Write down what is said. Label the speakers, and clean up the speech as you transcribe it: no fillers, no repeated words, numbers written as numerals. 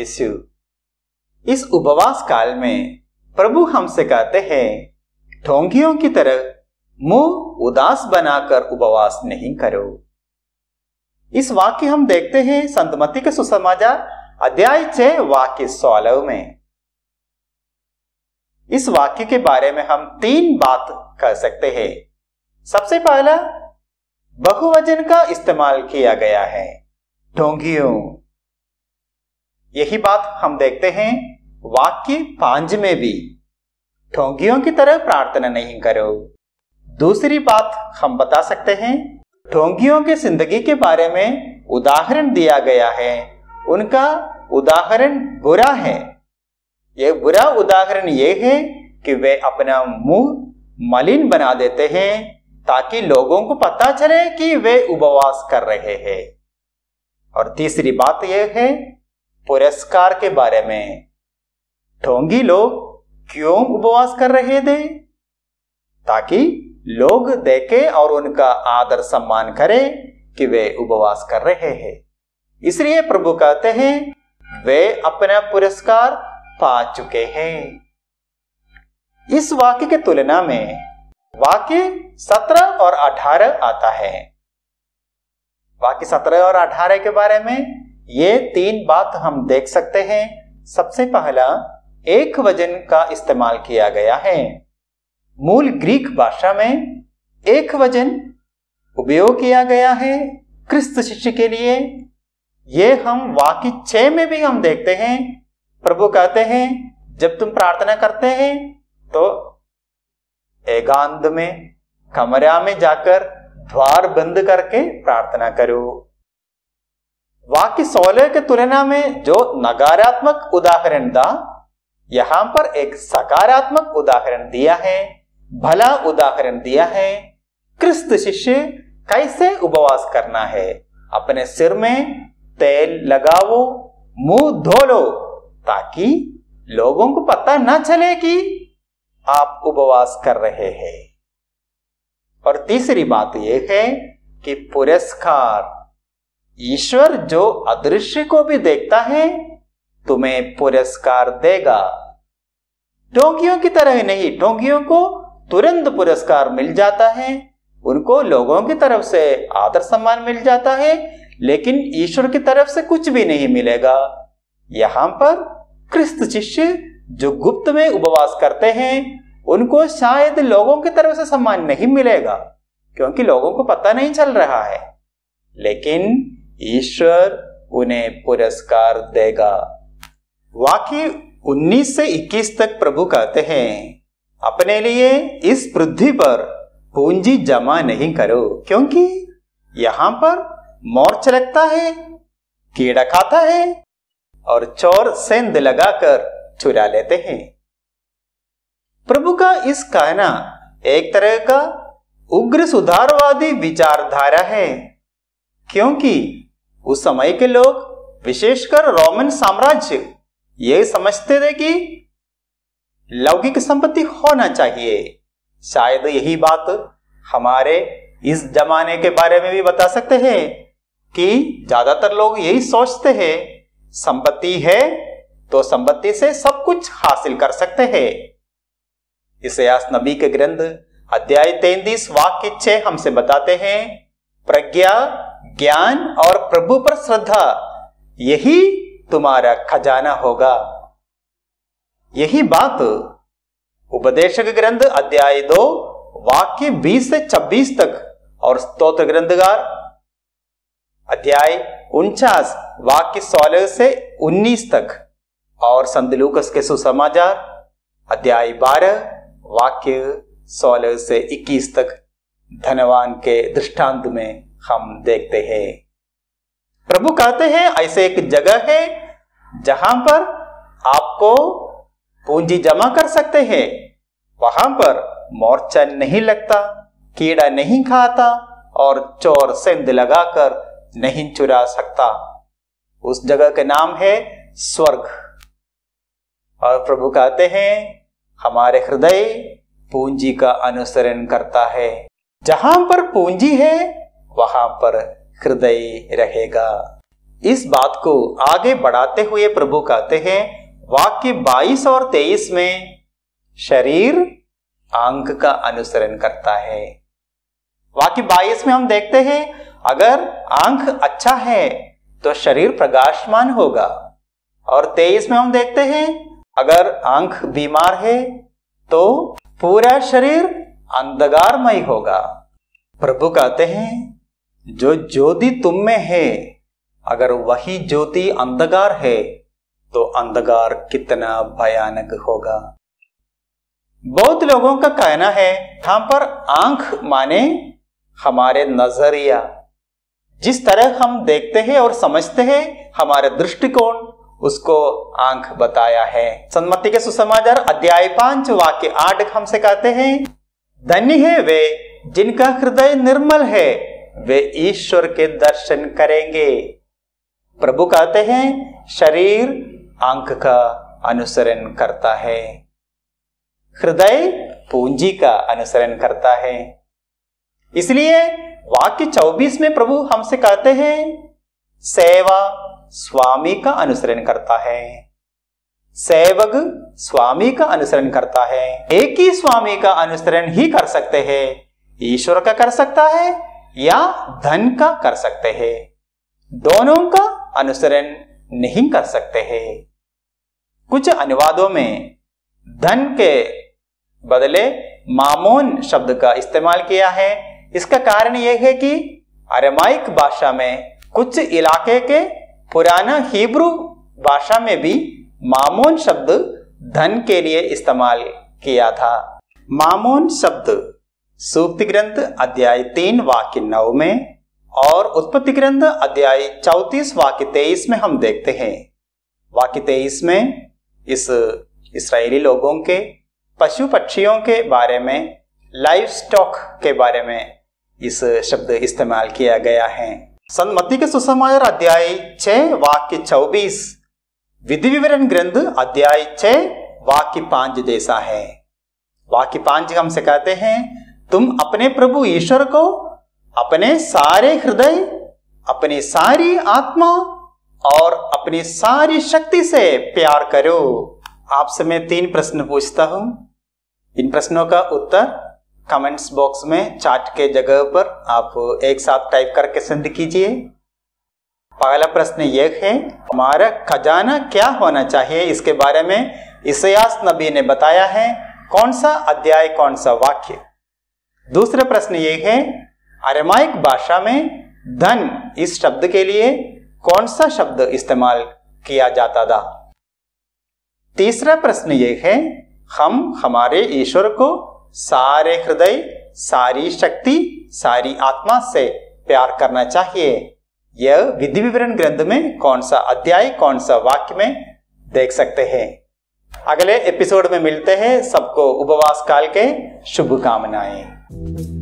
Speaker 1: यीशु, इस उपवास काल में प्रभु हमसे कहते हैं, ढोंगियों की तरह मुंह उदास बनाकर उपवास नहीं करो। इस वाक्य हम देखते हैं संत मत्ती के सुसमाचार अध्याय 6 वाक्य 16 में। इस वाक्य के बारे में हम 3 बात कह सकते हैं। सबसे पहला, बहुवचन का इस्तेमाल किया गया है, ढोंगियों। यही बात हम देखते हैं वाक्य 5 में भी, ढोंगियों की तरह प्रार्थना नहीं करो। दूसरी बात हम बता सकते हैं, ढोंगियों की जिंदगी के बारे में उदाहरण दिया गया है, उनका उदाहरण बुरा है। यह बुरा उदाहरण यह है कि वे अपना मुंह मलिन बना देते हैं ताकि लोगों को पता चले कि वे उपवास कर रहे हैं। और तीसरी बात यह है पुरस्कार के बारे में, ढोंगी लोग क्यों उपवास कर रहे थे? ताकि लोग देखें और उनका आदर सम्मान करें कि वे उपवास कर रहे हैं। इसलिए प्रभु कहते हैं वे अपना पुरस्कार पा चुके हैं। इस वाक्य की तुलना में वाक्य 17 और 18 आता है। वाक्य 17 और 18 के बारे में ये 3 बात हम देख सकते हैं। सबसे पहला, एक वचन का इस्तेमाल किया गया है। मूल ग्रीक भाषा में एक वचन उपयोग किया गया है क्रिस्त शिष्य के लिए। ये हम वाक्य 6 में भी हम देखते हैं। प्रभु कहते हैं जब तुम प्रार्थना करते हैं तो एकांत में कमरा में जाकर द्वार बंद करके प्रार्थना करो। वाक्य 16 के तुलना में जो नकारात्मक उदाहरण था, यहां पर एक सकारात्मक उदाहरण दिया है, भला उदाहरण दिया है। क्रिस्त शिष्य कैसे उपवास करना है? अपने सिर में तेल लगाओ, मुंह धो लो, ताकि लोगों को पता न चले कि आप उपवास कर रहे हैं। और तीसरी बात यह है कि पुरस्कार, ईश्वर जो अदृश्य को भी देखता है तुम्हें पुरस्कार देगा। ढोंगियों की तरह नहीं, ढोंगियों को तुरंत पुरस्कार मिल जाता है, उनको लोगों की तरफ से आदर सम्मान मिल जाता है, लेकिन ईश्वर की तरफ से कुछ भी नहीं मिलेगा। यहां पर क्रिस्त शिष्य जो गुप्त में उपवास करते हैं, उनको शायद लोगों की तरफ से सम्मान नहीं मिलेगा क्योंकि लोगों को पता नहीं चल रहा है, लेकिन ईश्वर उन्हें पुरस्कार देगा। वाक्य 19 से 21 तक प्रभु कहते हैं, अपने लिए इस पृथ्वी पर पूंजी जमा नहीं करो, क्योंकि यहां पर मोर लगता है, कीड़ा खाता है और चोर सेंध लगाकर चुरा लेते हैं। प्रभु का इस कहना एक तरह का उग्र सुधारवादी विचारधारा है, क्योंकि उस समय के लोग विशेषकर रोमन साम्राज्य ये समझते थे कि लौकिक संपत्ति होना चाहिए। शायद यही बात हमारे इस जमाने के बारे में भी बता सकते हैं कि ज्यादातर लोग यही सोचते हैं संपत्ति है तो संपत्ति से सब कुछ हासिल कर सकते हैं। इसायास नबी के ग्रंथ अध्याय 33 वाक्य 6 हमसे बताते हैं, प्रज्ञा, ज्ञान और प्रभु पर श्रद्धा यही तुम्हारा खजाना होगा। यही बात उपदेशक ग्रंथ अध्याय 2 वाक्य 20 से 26 तक और स्तोत्र ग्रंथगार अध्याय 49 वाक्य 16 से 19 तक और संत लूकस के सुसमाचार अध्याय 12 वाक्य 16 से 21 तक धनवान के दृष्टांत में हम देखते हैं। प्रभु कहते हैं ऐसे एक जगह है जहां पर आपको पूंजी जमा कर सकते हैं, वहां पर मोर्चा नहीं लगता, कीड़ा नहीं खाता और चोर सेंध लगाकर नहीं चुरा सकता। उस जगह का नाम है स्वर्ग। और प्रभु कहते हैं हमारे हृदय पूंजी का अनुसरण करता है। जहां पर पूंजी है वहां पर हृदय रहेगा। इस बात को आगे बढ़ाते हुए प्रभु कहते हैं वाक्य 22 और 23 में, शरीर आंख का अनुसरण करता है। वाक्य 22 में हम देखते हैं अगर आंख अच्छा है तो शरीर प्रकाशमान होगा, और 23 में हम देखते हैं अगर आंख बीमार है तो पूरा शरीर अंधकारमय होगा। प्रभु कहते हैं जो ज्योति तुम में है, अगर वही ज्योति अंधकार है तो अंधकार कितना भयानक होगा। बहुत लोगों का कहना है यहां पर आंख माने हमारे नजरिया, जिस तरह हम देखते हैं और समझते हैं हमारे दृष्टिकोण, उसको आंख बताया है। संत मत्ती के सुसमाचार अध्याय 5 वाक्य 8 हमसे कहते हैं, धन्य है वे जिनका हृदय निर्मल है, वे ईश्वर के दर्शन करेंगे। प्रभु कहते हैं शरीर आंख का अनुसरण करता है, हृदय पूंजी का अनुसरण करता है। इसलिए वाक्य 24 में प्रभु हमसे कहते हैं सेवा स्वामी का अनुसरण करता है, सेवक स्वामी का अनुसरण करता है। एक ही स्वामी का अनुसरण ही कर सकते हैं, ईश्वर का कर सकता है या धन का कर सकते हैं, दोनों का अनुसरण नहीं कर सकते हैं। कुछ अनुवादों में धन के बदले मामोन शब्द का इस्तेमाल किया है। इसका कारण यह है कि अरामाइक भाषा में कुछ इलाके के पुराना हिब्रू भाषा में भी मामोन शब्द धन के लिए इस्तेमाल किया था। मामोन शब्द सूक्ति ग्रंथ अध्याय 3 वाक्य 9 में और उत्पत्ति ग्रंथ अध्याय 34 वाक्य 23 में हम देखते हैं। वाक्य 23 में इस इस्राएली लोगों के पशु पक्षियों के बारे में, लाइव स्टॉक के बारे में इस शब्द इस्तेमाल किया गया है। संत मत्ती के सुसमाचार अध्याय 6 वाक्य 24 विधि विवरण ग्रंथ अध्याय 6 वाक्य 5 जैसा है। वाक्य 5 हमसे कहते हैं तुम अपने प्रभु ईश्वर को अपने सारे हृदय, अपनी सारी आत्मा और अपनी सारी शक्ति से प्यार करो। आपसे मैं 3 प्रश्न पूछता हूं, इन प्रश्नों का उत्तर कमेंट्स बॉक्स में चार्ट के जगह पर आप एक साथ टाइप करके सेंड कीजिए। पहला प्रश्न यह है हमारा खजाना क्या होना चाहिए, इसके बारे में इसायास नबी ने बताया है। कौन सा अध्याय, कौन सा वाक्य? दूसरा प्रश्न यह है अरामाइक भाषा में धन इस शब्द के लिए कौन सा शब्द इस्तेमाल किया जाता था? तीसरा प्रश्न यह है हम हमारे ईश्वर को सारे हृदय, सारी शक्ति, सारी आत्मा से प्यार करना चाहिए। यह विधि विवरण ग्रंथ में कौन सा अध्याय, कौन सा वाक्य में देख सकते हैं। अगले एपिसोड में मिलते हैं। सबको उपवास काल के शुभकामनाएं।